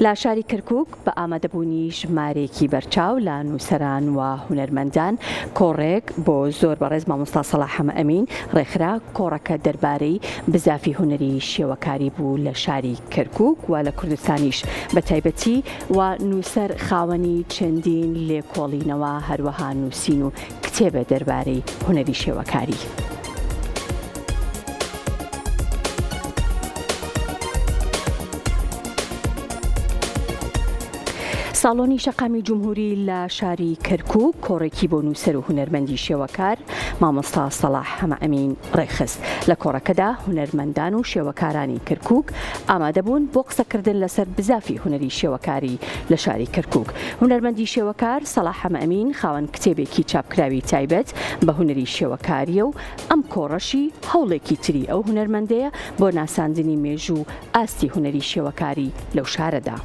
لە شاری کەرکووک بە ئامادەبوونی ژمارێکی بەرچاو لە نووسەران و هونەرمەندان کۆڕێک بۆ زۆر بەڕێز مامۆستا سەلاح ئەمین ڕێکخرا. کۆڕەکە دەربارەی بزافی هونەری شێوەکاری بوو لە شاری کەرکووک و لە کوردستانیش بە تایبەتی و نووسەر خاوەنی چەندین لێکۆڵینەوە هەروەها نووسین و کتێبە دەربارەی هونەری شێوەکاری. ساڵۆنی شەقامی جمهوری لە شاری کەرکووک کۆڕێکی بۆ نووسەر و هونەرمەندی شێوەکار مامۆستا سەلاح ئەمین ڕێخست. لە کۆڕەکەدا هونەرمەندان و شێوەکارانی کەرکووک ئامادەبوون بۆ قسەکردن لەسەر بزافی هونەری شێوەکاری لە شاری کەرکووک. هونەرمەندی شێوەکار سەلاح ئەمین خاوەن کتێبێکی چاپکراوی تایبەت بە هونەری شێوەکاریە و ئەم کۆڕەشی هەوڵێکی تری ئەو هونەرمەندەیە بۆ ناساندنی مێژوو ئاستی هونەری شێوەکاری لەو شارەدا.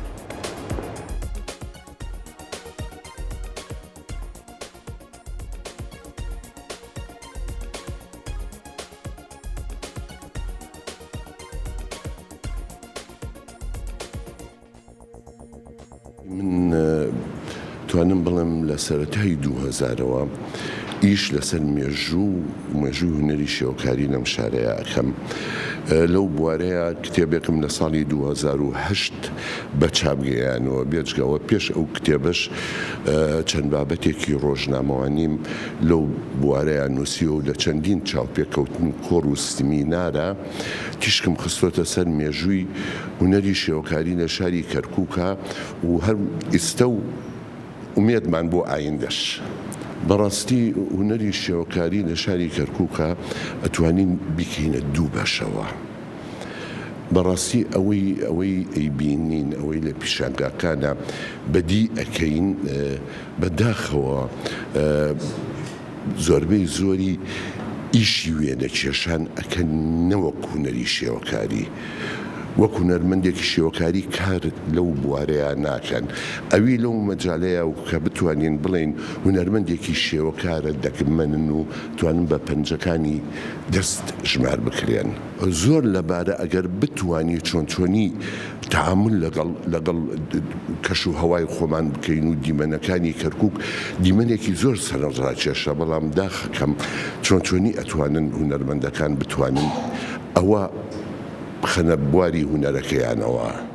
من توانم بڵێم لە سەرەتای 2000ەوە ئیش لەسەر مێژوو هونەری شێوەکاری لەم شارەیە ئەکەم. لەو بوارەیە کتێبێکم لە ساڵی 2008 بە چاپگەیانەوە بێجگەوە پێش ئەو کتێبەش چەند بابەتێکی ڕۆژنامەوانیم لەو بوارەیە نووسیەوە و لە چەندین چاوپێکەوتن و کۆڕ و سمیینارە تیشکم خستۆتە سەر مێژووی هونەری شێوەکاری لە شاری کەرکووکە و هەر ئێستا و ئومێدمان بۆ ئایندەش. بەڕاستی هونەری شێوەکاری لە شاری کەرکووکە ئەتوانین بیکەینە دوو بەشەوە. بەڕاستی ئەوەی ئەیبینین ئەوەی لە پیشانگاکانە بەدی ئەکەین بەداخەوە زۆربەی زۆری ئیشی وێنە کێشان ئەکەن نەوەک هونەری شێوەکاری. وەک هونەرمەندێکی شێوەکاری کار لەو بوارەیە ناکەن. ئەوی لەو مەجالەیە و کە بتوانین بڵێن هونەرمەندێکی شێوەکارە دەگمەنن و توانن بە پەنجەکانی دەست ژمار بکرێن. زۆر لەبارە ئەگەر بتوانی چۆنچۆنی تعامل لەگەڵ کەش و هەوای خۆمان بکەین و دیمەنەکانی کەرکووک دیمەنێکی زۆر سەرنجڕاکێشە، بەڵام داخەکەم چۆنچۆنی ئەتوانن هونەرمەندەکان بتوانن ئەوە بخەنە بواری هونەرەکەیانەوە.